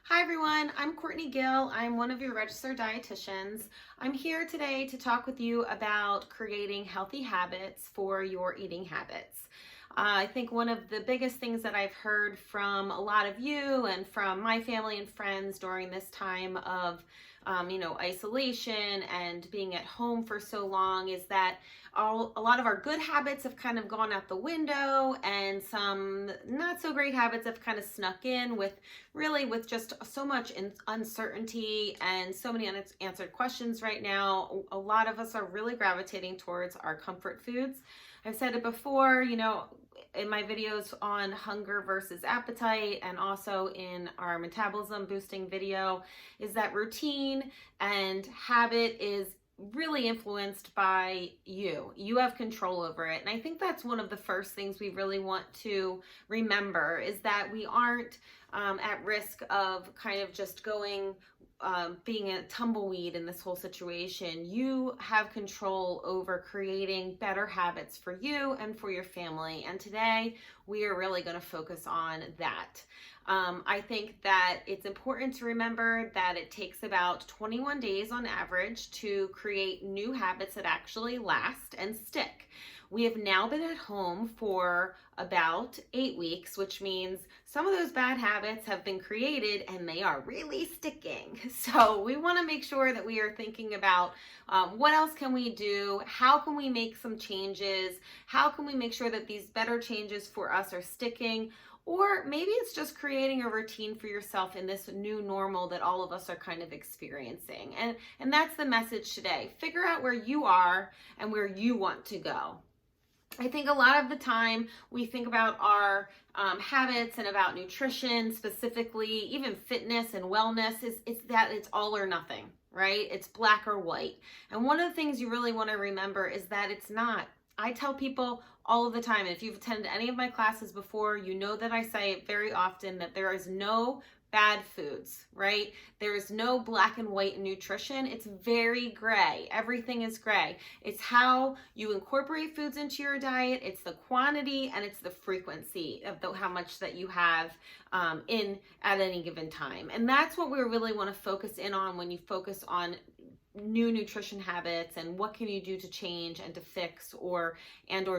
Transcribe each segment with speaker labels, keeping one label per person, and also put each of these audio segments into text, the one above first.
Speaker 1: Hi everyone, I'm Courtney Gill. I'm one of your registered dietitians. I'm here today to talk with you about creating healthy habits for your eating habits. I think one of the biggest things that I've heard from a lot of you and from my family and friends during this time of isolation and being at home for so long is that a lot of our good habits have kind of gone out the window, and some not so great habits have kind of snuck in with just so much uncertainty and so many unanswered questions right now. A lot of us are really gravitating towards our comfort foods. I've said it before, in my videos on hunger versus appetite, and also in our metabolism boosting video, is that routine and habit is really influenced by you. You have control over it. And I think that's one of the first things we really want to remember, is that we aren't at risk of kind of just being a tumbleweed in this whole situation. You have control over creating better habits for you and for your family. And today we are really going to focus on that. I think that it's important to remember that it takes about 21 days on average to create new habits that actually last and stick. We have now been at home for about 8 weeks, which means some of those bad habits have been created and they are really sticking. So we want to make sure that we are thinking about what else can we do? How can we make some changes? How can we make sure that these better changes for us are sticking? Or maybe it's just creating a routine for yourself in this new normal that all of us are kind of experiencing. And that's the message today. Figure out where you are and where you want to go. I think a lot of the time we think about our habits and about nutrition, specifically even fitness and wellness, is that it's all or nothing, right? It's black or white. And one of the things you really want to remember is that it's not. I tell people all of the time, and if you've attended any of my classes before, you know that I say it very often, that there is no bad foods, right? There is no black and white in nutrition. It's very gray. Everything is gray. It's how you incorporate foods into your diet. It's the quantity and it's the frequency of how much that you have in at any given time. And that's what we really want to focus in on when you focus on new nutrition habits and what can you do to change and to fix or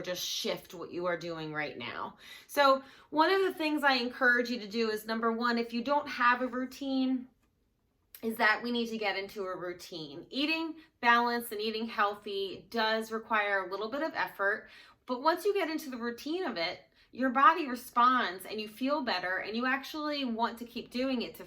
Speaker 1: just shift what you are doing right now. So one of the things I encourage you to do is, number one, if you don't have a routine, is that we need to get into a routine. Eating balanced and eating healthy does require a little bit of effort, but once you get into the routine of it, your body responds and you feel better, and you actually want to keep doing it to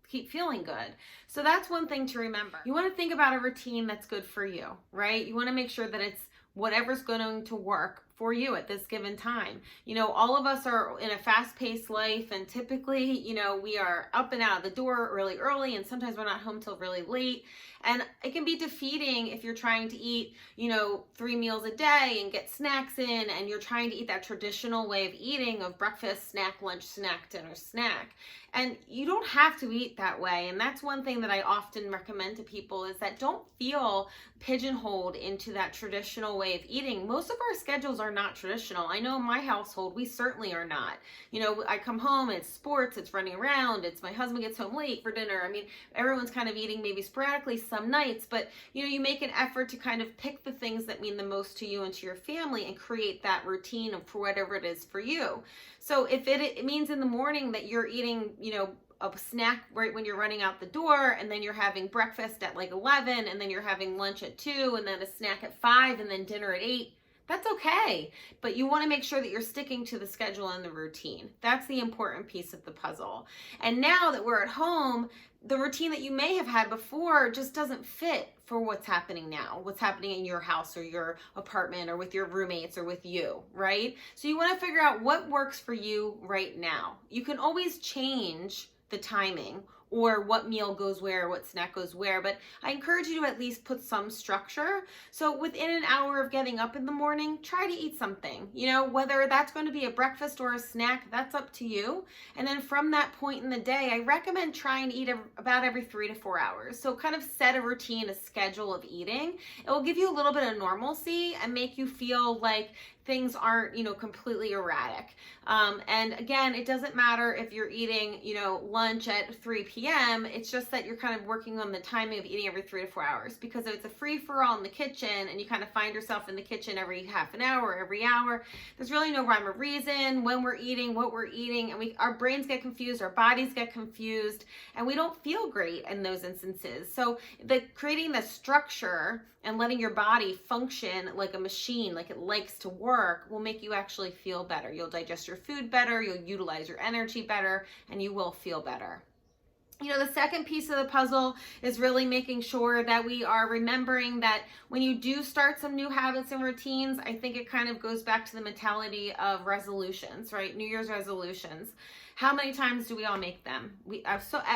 Speaker 1: keep feeling good. So that's one thing to remember. You want to think about a routine that's good for you, right? You want to make sure that it's whatever's going to work for you at this given time. All of us are in a fast-paced life, and typically, we are up and out of the door really early, and sometimes we're not home till really late. And it can be defeating if you're trying to eat, 3 meals a day and get snacks in, and you're trying to eat that traditional way of eating of breakfast, snack, lunch, snack, dinner, snack. And you don't have to eat that way. And that's one thing that I often recommend to people, is that don't feel pigeonholed into that traditional way of eating. Most of our schedules are not traditional. I know in my household, we certainly are not. I come home, it's sports, it's running around, it's my husband gets home late for dinner. I mean, everyone's kind of eating maybe sporadically some nights, but you make an effort to kind of pick the things that mean the most to you and to your family and create that routine for whatever it is for you. So if it means in the morning that you're eating, a snack right when you're running out the door, and then you're having breakfast at like 11, and then you're having lunch at 2, and then a snack at 5, and then dinner at 8, that's okay. But you want to make sure that you're sticking to the schedule and the routine. That's the important piece of the puzzle. And now that we're at home, the routine that you may have had before just doesn't fit for what's happening now, what's happening in your house or your apartment or with your roommates or with you, right? So you want to figure out what works for you right now. You can always change the timing, or what meal goes where, what snack goes where, but I encourage you to at least put some structure. So within an hour of getting up in the morning, try to eat something, whether that's going to be a breakfast or a snack, that's up to you. And then from that point in the day, I recommend trying to eat about every 3 to 4 hours. So kind of set a routine, a schedule of eating. It will give you a little bit of normalcy and make you feel like things aren't, completely erratic. And again, it doesn't matter if you're eating, lunch at 3 p.m. It's just that you're kind of working on the timing of eating every 3 to 4 hours, because if it's a free for all in the kitchen and you kind of find yourself in the kitchen every half an hour, every hour, there's really no rhyme or reason when we're eating, what we're eating, and our brains get confused, our bodies get confused, and we don't feel great in those instances. So creating the structure and letting your body function like a machine, like it likes to work, will make you actually feel better. You'll digest your food better, you'll utilize your energy better, and you will feel better. The second piece of the puzzle is really making sure that we are remembering that when you do start some new habits and routines, I think it kind of goes back to the mentality of resolutions, right? New Year's resolutions. How many times do we all make them?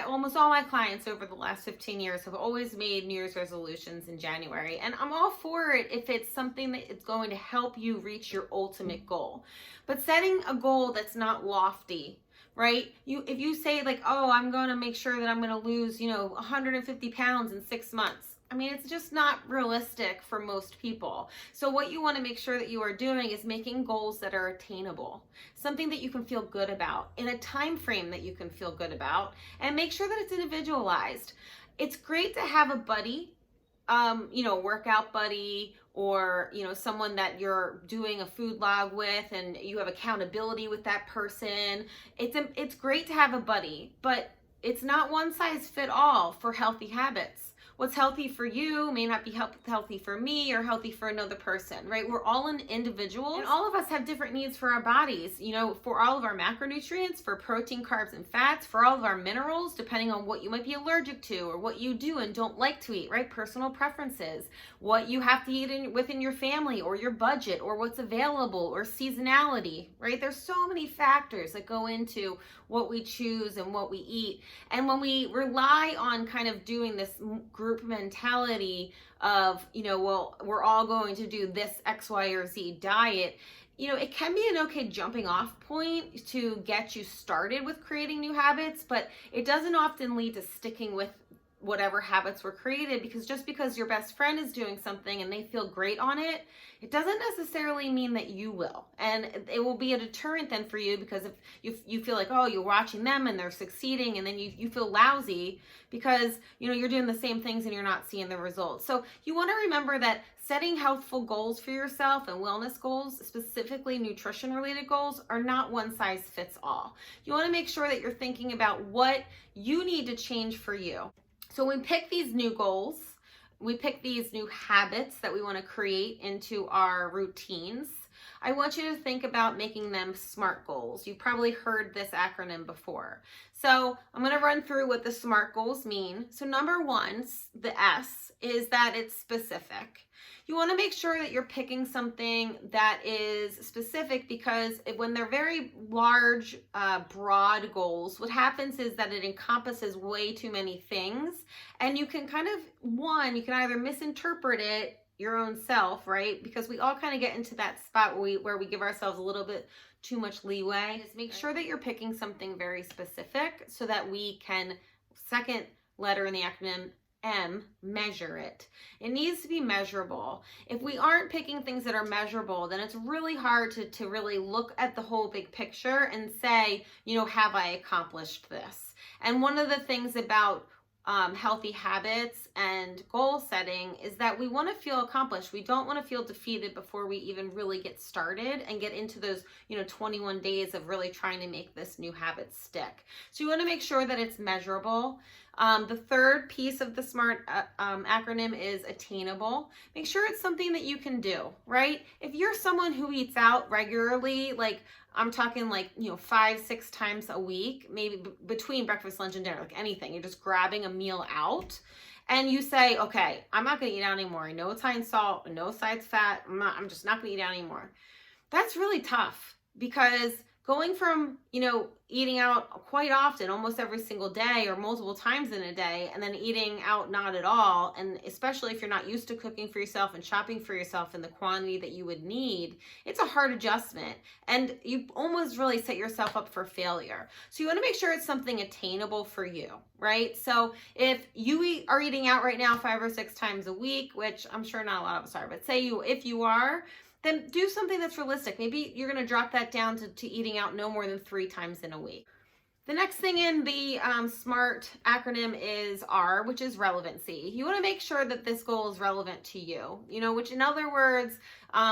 Speaker 1: Almost all my clients over the last 15 years have always made New Year's resolutions in January. And I'm all for it if it's something that is going to help you reach your ultimate goal. But setting a goal that's not lofty, right? If you say like, oh, I'm going to make sure that I'm going to lose, 150 pounds in 6 months. I mean, it's just not realistic for most people. So what you want to make sure that you are doing is making goals that are attainable, something that you can feel good about in a time frame that you can feel good about, and make sure that it's individualized. It's great to have a buddy, workout buddy, or someone that you're doing a food log with and you have accountability with that person. It's great to have a buddy, but it's not one size fit all for healthy habits. What's healthy for you may not be healthy for me or healthy for another person, right? We're all an individual, and all of us have different needs for our bodies, for all of our macronutrients, for protein, carbs, and fats, for all of our minerals, depending on what you might be allergic to or what you do and don't like to eat, right? Personal preferences, what you have to eat within your family or your budget or what's available or seasonality, right? There's so many factors that go into what we choose and what we eat. And when we rely on kind of doing this group mentality of, well, we're all going to do this X, Y, or Z diet, it can be an okay jumping off point to get you started with creating new habits, but it doesn't often lead to sticking with whatever habits were created, because just because your best friend is doing something and they feel great on it, it doesn't necessarily mean that you will. And it will be a deterrent then for you, because if you feel like, oh, you're watching them and they're succeeding, and then you feel lousy because you're doing the same things and you're not seeing the results. So you want to remember that setting healthful goals for yourself and wellness goals, specifically nutrition related goals, are not one size fits all. You want to make sure that you're thinking about what you need to change for you. So when we pick these new goals, we pick these new habits that we want to create into our routines, I want you to think about making them SMART goals. You've probably heard this acronym before. So I'm going to run through what the SMART goals mean. So number one, the S, is that it's specific. You want to make sure that you're picking something that is specific, because when they're very large, broad goals, what happens is that it encompasses way too many things, and you can you can either misinterpret it your own self, right? Because we all kind of get into that spot where we give ourselves a little bit too much leeway. Just make sure that you're picking something very specific so that we can, second letter in the acronym, M, measure it. It needs to be measurable. If we aren't picking things that are measurable, then it's really hard to really look at the whole big picture and say, have I accomplished this? And one of the things about healthy habits and goal setting is that we want to feel accomplished. We don't want to feel defeated before we even really get started and get into those 21 days of really trying to make this new habit stick. So you want to make sure that it's measurable. The third piece of the SMART acronym is attainable. Make sure it's something that you can do, right? If you're someone who eats out regularly, like I'm talking 5-6 times a week, maybe between breakfast, lunch, and dinner, like anything, you're just grabbing a meal out, and you say, okay, I'm not going to eat out anymore. I know it's high in salt, I know it's high in fat, I'm just not going to eat out anymore. That's really tough, because going from, eating out quite often, almost every single day or multiple times in a day, and then eating out not at all, and especially if you're not used to cooking for yourself and shopping for yourself in the quantity that you would need, it's a hard adjustment, and you almost really set yourself up for failure. So you want to make sure it's something attainable for you, right? So if you are eating out right now 5 or 6 times a week, which I'm sure not a lot of us are, but if you are, then do something that's realistic. Maybe you're going to drop that down to eating out no more than 3 times in a week. The next thing in the SMART acronym is R, which is relevancy. You want to make sure that this goal is relevant to you, which in other words,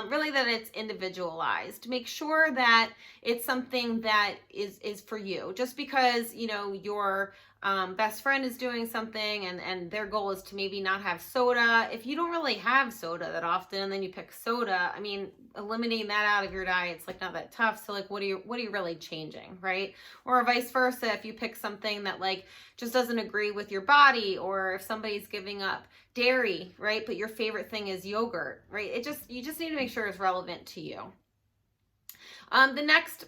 Speaker 1: really that it's individualized. Make sure that it's something that is for you. Just because, your best friend is doing something and their goal is to maybe not have soda. If you don't really have soda that often and then you pick soda, I mean, eliminating that out of your diet, it's like not that tough. So like, what are you really changing, right? Or vice versa, if you pick something that like just doesn't agree with your body, or if somebody's giving up dairy, right? But your favorite thing is yogurt, right? You just need to make sure it's relevant to you. The next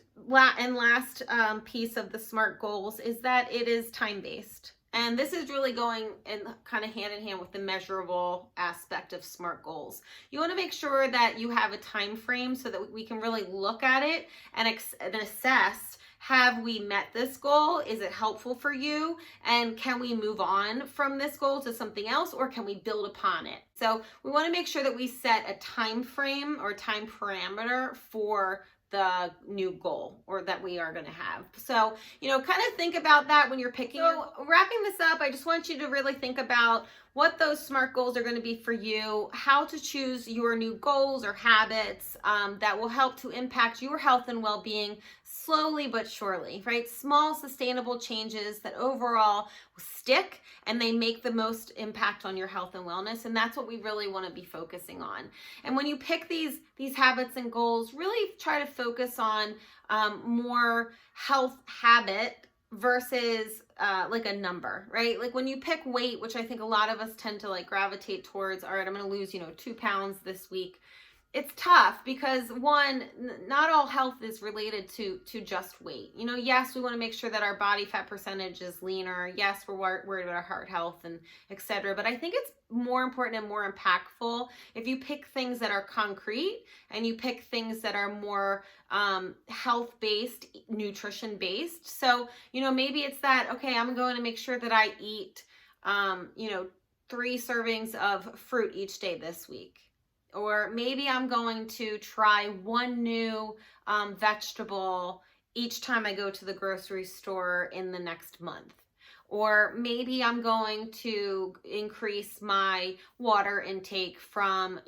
Speaker 1: and last piece of the SMART goals is that it is time-based. And this is really going in kind of hand in hand with the measurable aspect of SMART goals. You want to make sure that you have a time frame so that we can really look at it and assess, have we met this goal? Is it helpful for you? And can we move on from this goal to something else, or can we build upon it? So we want to make sure that we set a time frame or time parameter for the new goal or that we are going to have. So, kind of think about that when you're picking. So wrapping this up, I just want you to really think about what those SMART goals are going to be for you, how to choose your new goals or habits that will help to impact your health and well-being slowly but surely, right? Small, sustainable changes that overall stick and they make the most impact on your health and wellness. And that's what we really want to be focusing on. And when you pick these habits and goals, really try to focus on more health habit versus like a number, right? Like when you pick weight, which I think a lot of us tend to like gravitate towards, all right, I'm going to lose, 2 pounds this week. It's tough because one, not all health is related to just weight. Yes, we want to make sure that our body fat percentage is leaner. Yes, we're worried about our heart health and etc. But I think it's more important and more impactful if you pick things that are concrete and you pick things that are more health-based, nutrition-based. So, maybe it's that, okay, I'm going to make sure that I eat, 3 servings of fruit each day this week. Or maybe I'm going to try 1 new vegetable each time I go to the grocery store in the next month. Or maybe I'm going to increase my water intake from,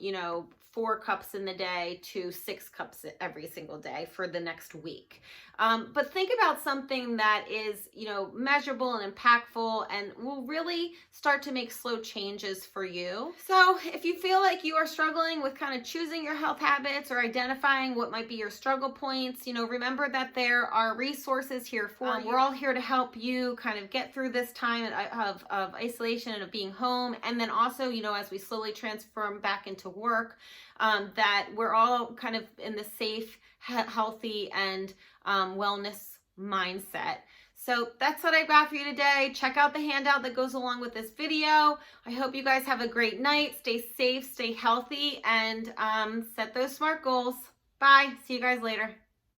Speaker 1: 4 cups in the day to 6 cups every single day for the next week. But think about something that is, measurable and impactful and will really start to make slow changes for you. So if you feel like you are struggling with kind of choosing your health habits or identifying what might be your struggle points, remember that there are resources here for you. We're all here to help you kind of get through this time of isolation and of being home. And then also, as we slowly transform back into work, that we're all kind of in the safe, healthy, and wellness mindset. So that's what I got for you today. Check out the handout that goes along with this video. I hope you guys have a great night. Stay safe, stay healthy, and set those SMART goals. Bye. See you guys later.